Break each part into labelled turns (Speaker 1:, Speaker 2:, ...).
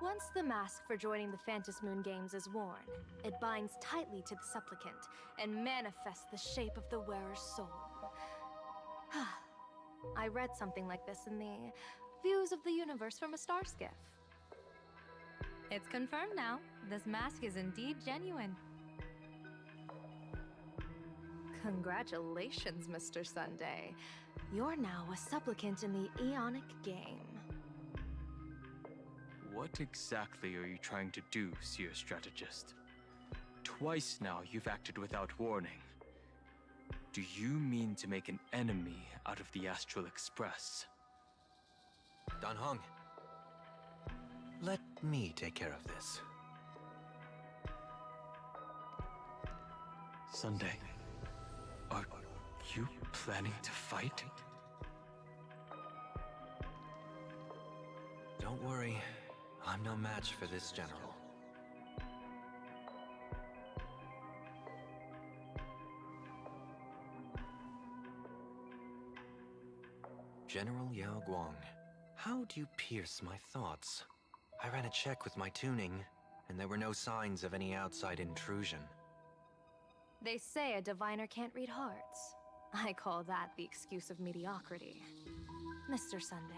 Speaker 1: Once the mask for joining the Phantom Moon Games is worn, it binds tightly to the supplicant and manifests the shape of the wearer's soul. I read something like this in the Views of the Universe from a Star Skiff. It's confirmed now. This mask is indeed genuine. Congratulations, Mr. Sunday. You're now a supplicant in the Aeonic game.
Speaker 2: What exactly are you trying to do, Seer Strategist? Twice now you've acted without warning. Do you mean to make an enemy out of the Astral Express?
Speaker 3: Don Honk, let me take care of this.
Speaker 2: Sunday, are you planning to fight?
Speaker 3: Don't worry, I'm no match for this general. General Yao Guang, how do you pierce my thoughts? I ran a check with my tuning, and there were no signs of any outside intrusion.
Speaker 1: They say a diviner can't read hearts. I call that the excuse of mediocrity. Mr. Sunday,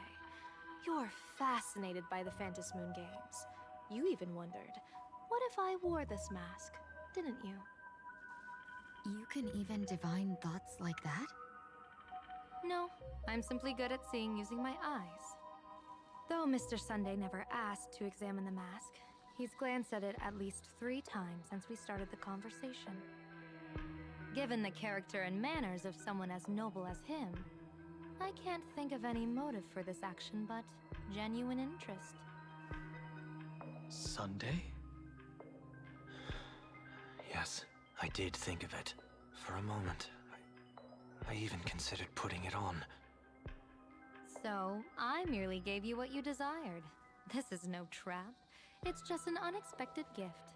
Speaker 1: you're fascinated by the Phantom Moon Games. You even wondered, what if I wore this mask, didn't you?
Speaker 4: You can even divine thoughts like that?
Speaker 1: No, I'm simply good at seeing using my eyes. Though Mr. Sunday never asked to examine the mask, he's glanced at it at least 3 times since we started the conversation. Given the character and manners of someone as noble as him, I can't think of any motive for this action but genuine interest.
Speaker 2: Sunday?
Speaker 3: Yes, I did think of it. For a moment, I even considered putting it on.
Speaker 1: So, I merely gave you what you desired. This is no trap. It's just an unexpected gift.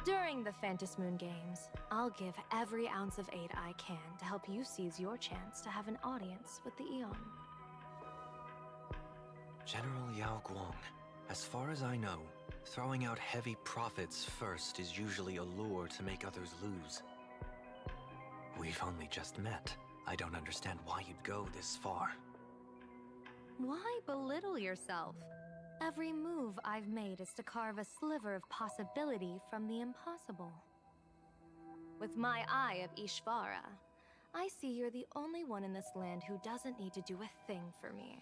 Speaker 1: During the Phantom Moon Games, I'll give every ounce of aid I can to help you seize your chance to have an audience with the Aeon.
Speaker 3: General Yao Guang, as far as I know, throwing out heavy profits first is usually a lure to make others lose. We've only just met. I don't understand why you'd go this far.
Speaker 1: Why belittle yourself? Every move I've made is to carve a sliver of possibility from the impossible. With my eye of Ishvara, I see you're the only one in this land who doesn't need to do a thing for me.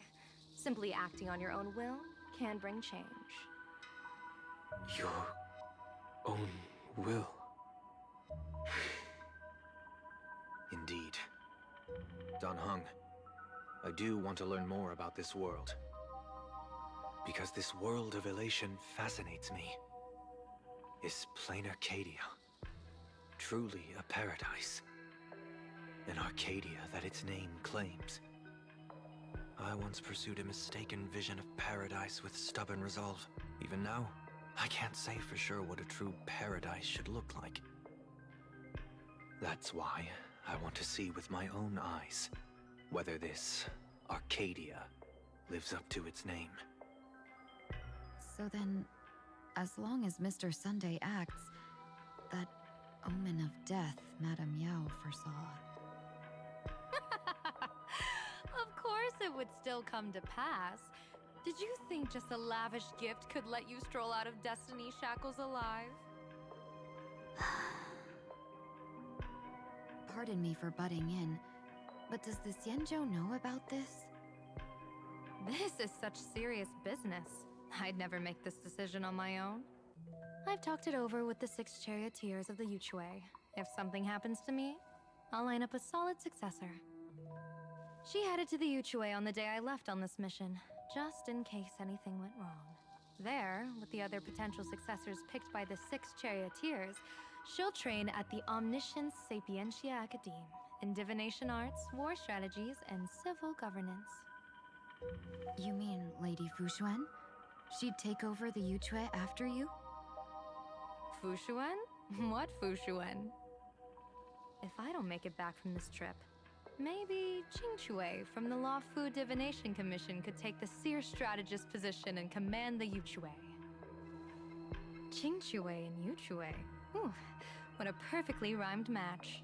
Speaker 1: Simply acting on your own will can bring change.
Speaker 2: Your own will?
Speaker 3: Indeed. Don Honk, I do want to learn more about this world. Because this world of elation fascinates me. Is Planarcadia truly a paradise? An Arcadia that its name claims? I once pursued a mistaken vision of paradise with stubborn resolve. Even now, I can't say for sure what a true paradise should look like. That's why I want to see with my own eyes whether this Arcadia lives up to its name.
Speaker 4: So then, as long as Mr. Sunday acts, that omen of death Madame Yao foresaw.
Speaker 1: Of course it would still come to pass. Did you think just a lavish gift could let you stroll out of destiny shackles alive?
Speaker 4: Pardon me for butting in, but does the Xianzhou know about this?
Speaker 1: This is such serious business. I'd never make this decision on my own. I've talked it over with the 6 charioteers of the Yuchue. If something happens to me, I'll line up a solid successor. She headed to the Yuchue on the day I left on this mission, just in case anything went wrong. There, with the other potential successors picked by the 6 charioteers, she'll train at the Omniscience Sapientia Academe in divination arts, war strategies, and civil governance.
Speaker 4: You mean Lady Fushuan? She'd take over the Yuchue after you?
Speaker 1: Fushuan? What Fushuan? If I don't make it back from this trip, Maybe Qingque from the Law Fu Divination Commission could take the seer strategist position and command the Yuchue. Qingque and Yuchue. Ooh, what a perfectly rhymed match.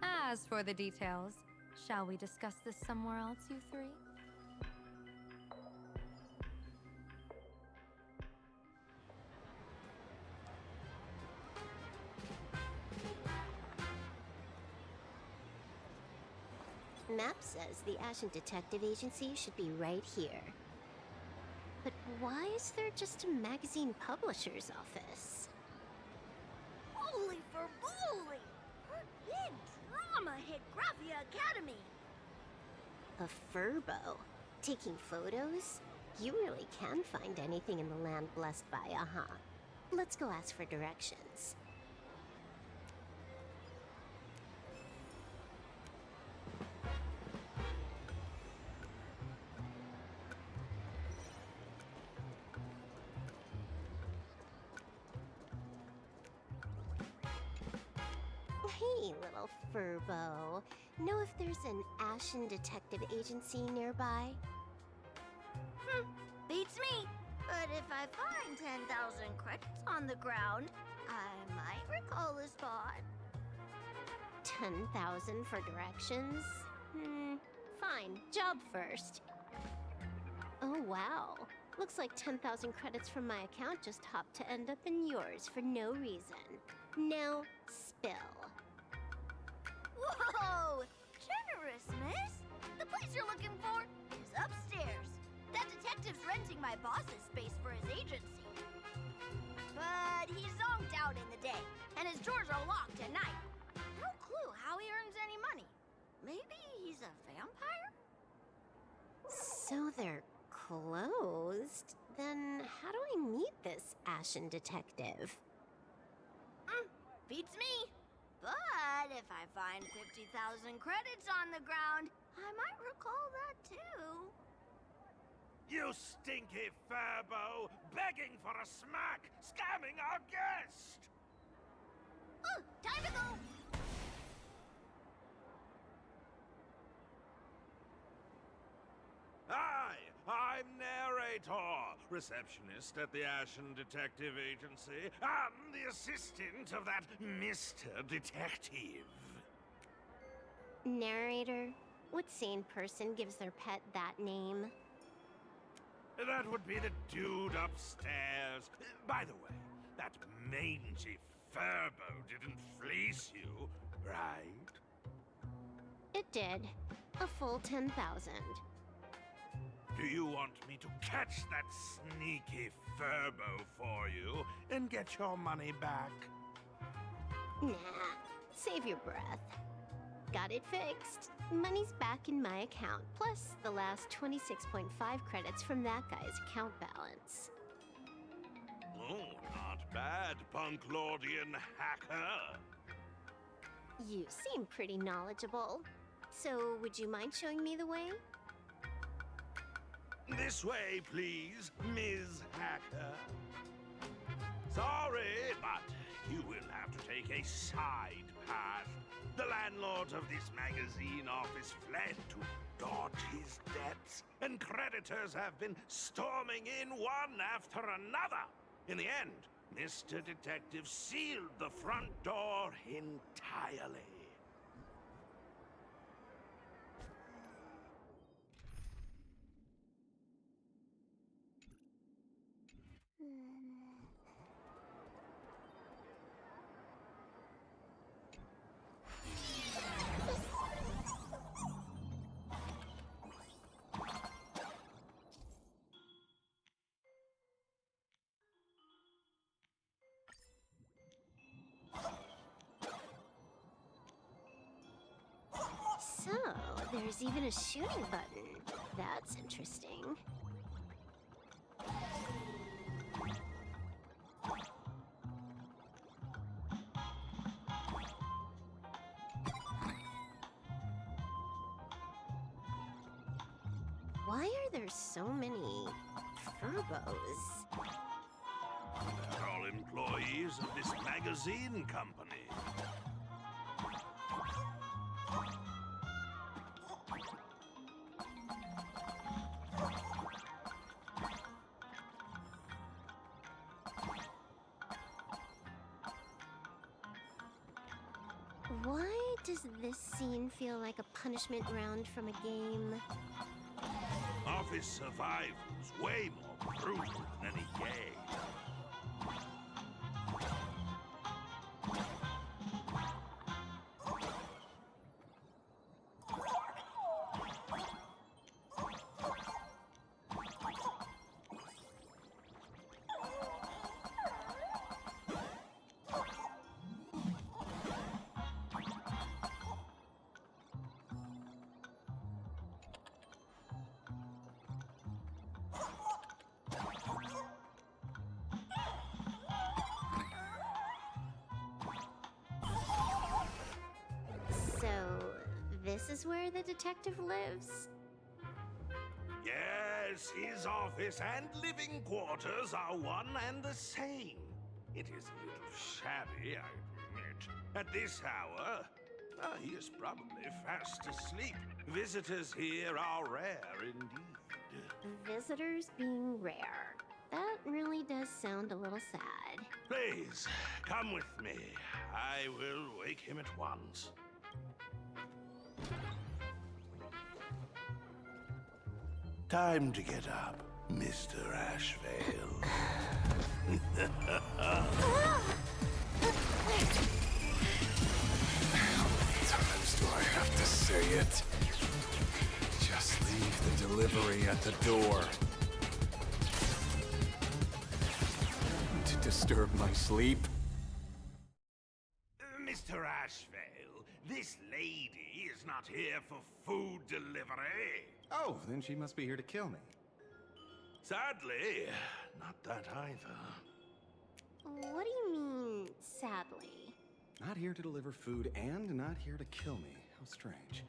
Speaker 1: As for the details, shall we discuss this somewhere else, you three?
Speaker 5: Map says the Ashen Detective Agency should be right here. But why is there just a magazine publisher's office?
Speaker 6: Holy for bully! Her big drama hit Graphia Academy!
Speaker 5: A furbo? Taking photos? You really can find anything in the land blessed by a Honk. Let's go ask for directions. Hey, little furbo. Know if there's an Ashen Detective Agency nearby?
Speaker 6: Beats me! But if I find 10,000 credits on the ground, I might recall a spot.
Speaker 5: 10,000 for directions? Fine. Job first. Oh, wow. Looks like 10,000 credits from my account just hopped to end up in yours for no reason. Now, spill.
Speaker 6: Whoa! Generous, miss! The place you're looking for is upstairs. That detective's renting my boss's space for his agency. But he's zonked out in the day, and his doors are locked at night. No clue how he earns any money. Maybe he's a vampire?
Speaker 5: So they're closed? Then how do I meet this Ashen Detective?
Speaker 6: Beats me. But if I find 50,000 credits on the ground, I might recall that too.
Speaker 7: You stinky furbo! Begging for a smack! Scamming our guest!
Speaker 6: Time to go!
Speaker 7: Hi, I'm Narrator, receptionist at the Ashen Detective Agency. I'm the assistant of that Mr. Detective.
Speaker 5: Narrator? What sane person gives their pet that name?
Speaker 7: That would be the dude upstairs. By the way, that mangy furbo didn't fleece you, right?
Speaker 5: It did. A full 10,000.
Speaker 7: Do you want me to catch that sneaky furbo for you and get your money back?
Speaker 5: Nah, save your breath. Got it fixed. Money's back in my account, plus the last 26.5 credits from that guy's account balance.
Speaker 7: Oh, not bad, Punklordian hacker.
Speaker 5: You seem pretty knowledgeable. So, would you mind showing me the way?
Speaker 7: This way, please, Ms. Hacker. Sorry, but you will have to take a side path. The landlord of this magazine office fled to dodge his debts, and creditors have been storming in one after another. In the end, Mr. Detective sealed the front door entirely.
Speaker 5: So, there's even a shooting button. That's interesting. Why are there so many furbos?
Speaker 7: They're all employees of this magazine company.
Speaker 5: Does this scene feel like a punishment round from a game?
Speaker 7: Office survival's way more brutal than any game.
Speaker 5: So, this is where the detective lives?
Speaker 7: Yes, his office and living quarters are one and the same. It is a little shabby, I admit. At this hour, he is probably fast asleep. Visitors here are rare indeed.
Speaker 5: Visitors being rare. That really does sound a little sad.
Speaker 7: Please, come with me. I will wake him at once. Time to get up, Mr. Ashveil.
Speaker 8: How many times do I have to say it? Just leave the delivery at the door. To disturb my sleep?
Speaker 7: Mr. Ashveil, this lady is not here for food delivery.
Speaker 8: Oh, then she must be here to kill me.
Speaker 7: Sadly, not that either.
Speaker 5: What do you mean, sadly?
Speaker 8: Not here to deliver food and not here to kill me. How strange.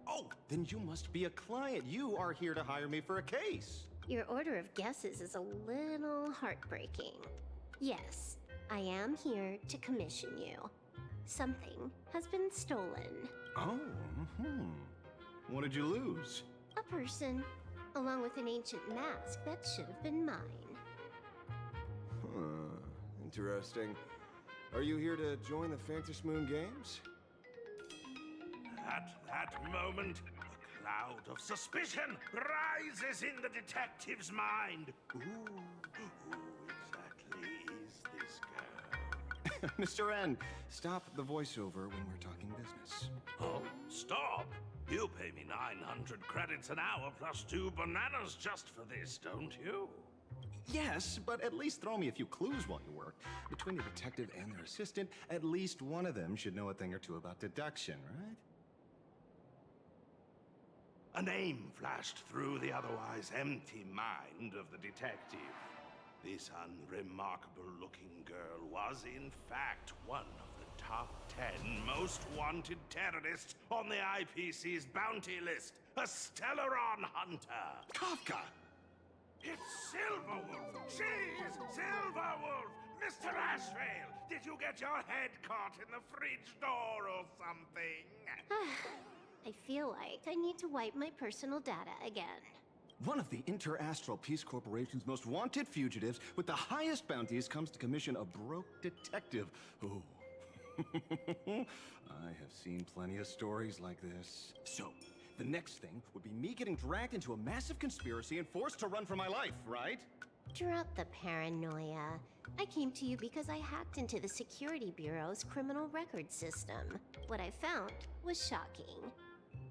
Speaker 8: Oh, then you must be a client. You are here to hire me for a case.
Speaker 5: Your order of guesses is a little heartbreaking. Yes, I am here to commission you. Something has been stolen.
Speaker 8: Oh, What did you lose?
Speaker 5: A person, along with an ancient mask that should have been mine.
Speaker 8: Interesting. Are you here to join the Fantasy Moon Games?
Speaker 7: At that moment, a cloud of suspicion rises in the detective's mind. Who exactly is this girl?
Speaker 8: Mr. N, stop the voiceover when we're talking business.
Speaker 7: Oh, stop! You pay me 900 credits an hour plus 2 bananas just for this, don't you?
Speaker 8: Yes, but at least throw me a few clues while you work. Between the detective and their assistant, at least one of them should know a thing or two about deduction, right?
Speaker 7: A name flashed through the otherwise empty mind of the detective. This unremarkable-looking girl was, in fact, one of the top 10 most wanted terrorists on the IPC's bounty list, a Stellaron hunter.
Speaker 8: Kafka!
Speaker 7: It's Silverwolf! She's Silverwolf! Mr. Ashveil, did you get your head caught in the fridge door or something?
Speaker 5: I feel like I need to wipe my personal data again.
Speaker 8: One of the Inter-Astral Peace Corporation's most wanted fugitives with the highest bounties comes to commission a broke detective. Oh. I have seen plenty of stories like this. So, the next thing would be me getting dragged into a massive conspiracy and forced to run for my life, right?
Speaker 5: Drop the paranoia. I came to you because I hacked into the Security Bureau's criminal record system. What I found was shocking.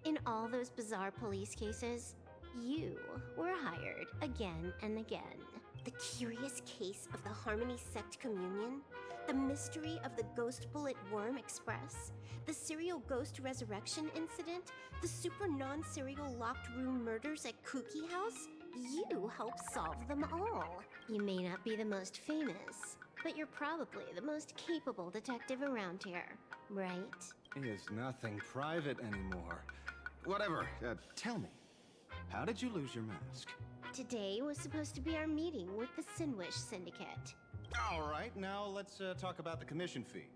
Speaker 5: In all those bizarre police cases, you were hired again and again. The curious case of the Harmony Sect Communion, the mystery of the Ghost Bullet Worm Express, the serial ghost resurrection incident, the super non-serial locked room murders at Kooky House. You helped solve them all. You may not be the most famous, but you're probably the most capable detective around here, right?
Speaker 8: Is nothing private anymore. Whatever, tell me, how did you lose your mask?
Speaker 5: Today was supposed to be our meeting with the Sinwish Syndicate.
Speaker 8: All right, now let's talk about the commission fee.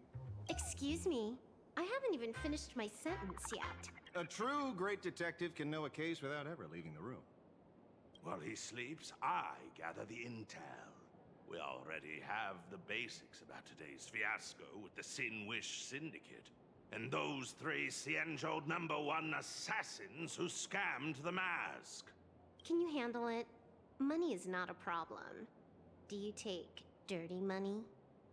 Speaker 5: Excuse me, I haven't even finished my sentence yet.
Speaker 8: A true great detective can know a case without ever leaving the room.
Speaker 7: While he sleeps, I gather the intel. We already have the basics about today's fiasco with the Sinwish Syndicate. And those three Cienjo #1 assassins who scammed the mask.
Speaker 5: Can you handle it? Money is not a problem. Do you take dirty money?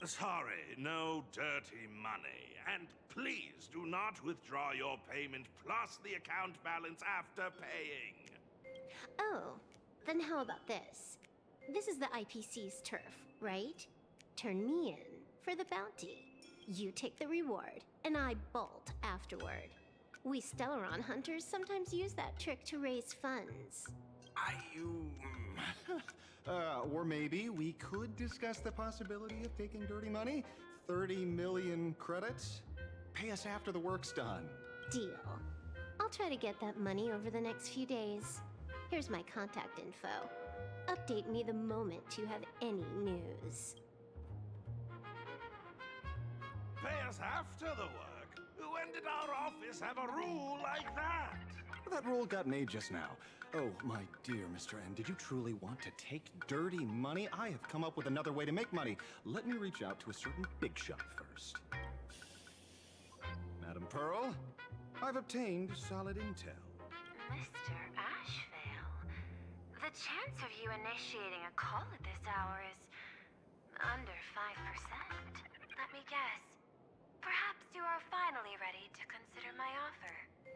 Speaker 7: Sorry, no dirty money. And please do not withdraw your payment plus the account balance after paying.
Speaker 5: Oh, then how about this? This is the IPC's turf, right? Turn me in for the bounty. You take the reward, and I bolt afterward. We Stellaron hunters sometimes use that trick to raise funds.
Speaker 8: Or maybe we could discuss the possibility of taking dirty money? 30 million credits? Pay us after the work's done.
Speaker 5: Deal. I'll try to get that money over the next few days. Here's my contact info. Update me the moment you have any news.
Speaker 7: Pay us after the work? When did our office have a rule like that?
Speaker 8: That rule got made just now. Oh, my dear Mr. N, did you truly want to take dirty money? I have come up with another way to make money. Let me reach out to a certain big shot first. Madam Pearl, I've obtained solid intel.
Speaker 9: Mr. Ashveil, the chance of you initiating a call at this hour is under 5%. Let me guess. Perhaps you are finally ready to consider my offer.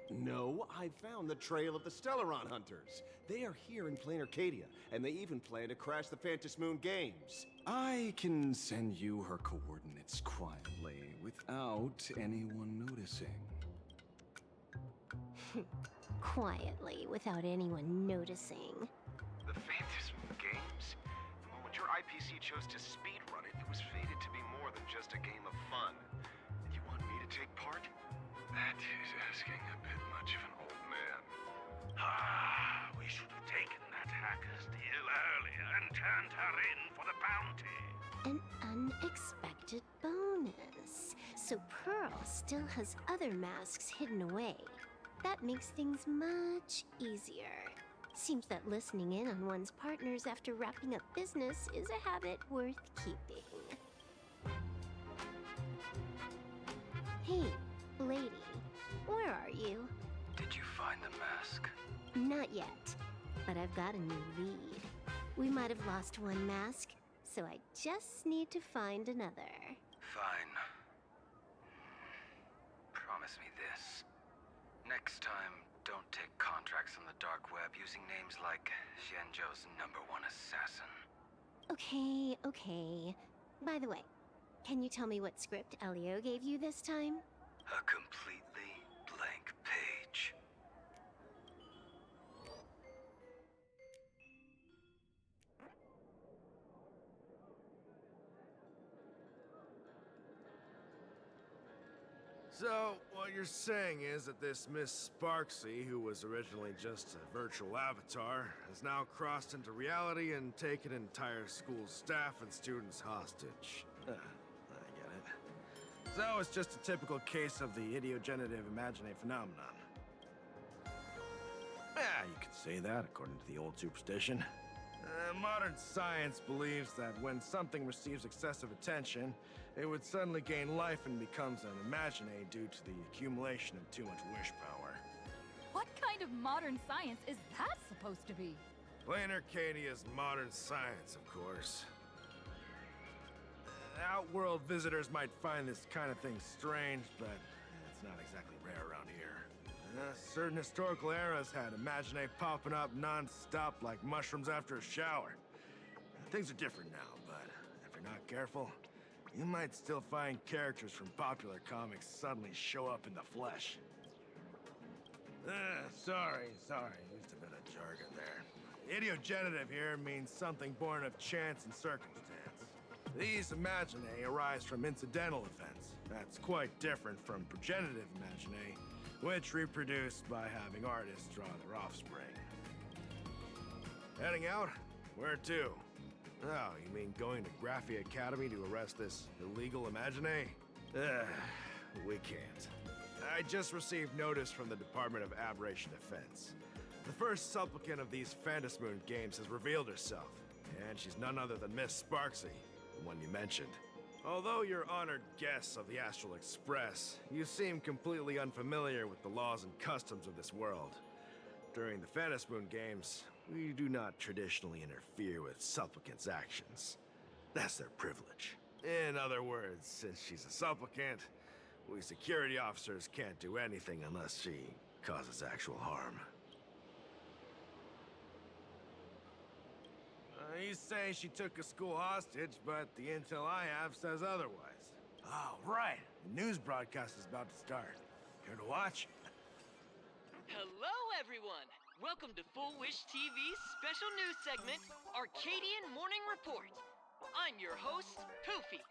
Speaker 10: No, I found the trail of the Stellaron hunters. They are here in Planarcadia, and they even plan to crash the Phantom Moon Games.
Speaker 8: I can send you her coordinates quietly, without anyone noticing.
Speaker 5: Quietly, without anyone noticing.
Speaker 3: The Phantom Moon Games? The moment your IPC chose to speedrun it, it was fated to be more than just a game of fun. And you want me to take part? That is asking a bit much of an old man.
Speaker 7: We should have taken that hacker's deal earlier and turned her in for the bounty.
Speaker 5: An unexpected bonus. So Pearl still has other masks hidden away. That makes things much easier. Seems that listening in on one's partners after wrapping up business is a habit worth keeping. Hey, lady, where are you?
Speaker 3: Did you find the mask?
Speaker 5: Not yet, but I've got a new lead. We might have lost one mask, so I just need to find another.
Speaker 3: Fine. Promise me this. Next time, don't take contracts on the dark web using names like Xianzhou's #1 assassin.
Speaker 5: Okay. By the way, can you tell me what script Elio gave you this time?
Speaker 3: A completely blank page.
Speaker 11: So, what you're saying is that this Miss Sparksy, who was originally just a virtual avatar, has now crossed into reality and taken an entire school staff and students hostage. I get it. So, it's just a typical case of the idiogenerative imaginae phenomenon. Yeah, you could say that, according to the old superstition. Modern science believes that when something receives excessive attention, it would suddenly gain life and becomes an imaginae due to the accumulation of too much wish power.
Speaker 12: What kind of modern science is that supposed to be?
Speaker 11: Planarcadia's modern science, of course. Outworld visitors might find this kind of thing strange, but it's not exactly rare around here. Certain historical eras had imaginae popping up non-stop like mushrooms after a shower. Things are different now, but if you're not careful, you might still find characters from popular comics suddenly show up in the flesh. Sorry, used a bit of jargon there. Idiogenerative here means something born of chance and circumstance. These imaginae arise from incidental events. That's quite different from progenitive imaginae, which reproduce by having artists draw their offspring. Heading out? Where to? Oh, you mean going to Graphi Academy to arrest this illegal imaginae? We can't. I just received notice from the Department of Aberration Defense. The first supplicant of these Phantom Moon Games has revealed herself, and she's none other than Miss Sparksy, the one you mentioned. Although you're honored guests of the Astral Express, you seem completely unfamiliar with the laws and customs of this world. During the Phantom Moon Games, we do not traditionally interfere with supplicants' actions. That's their privilege. In other words, since she's a supplicant, we security officers can't do anything unless she causes actual harm. You say she took a school hostage, but the intel I have says otherwise. Oh, right. The news broadcast is about to start. Care to watch?
Speaker 13: Hello, everyone! Welcome to Full Wish TV's special news segment, Arcadian Morning Report. I'm your host, Kofi.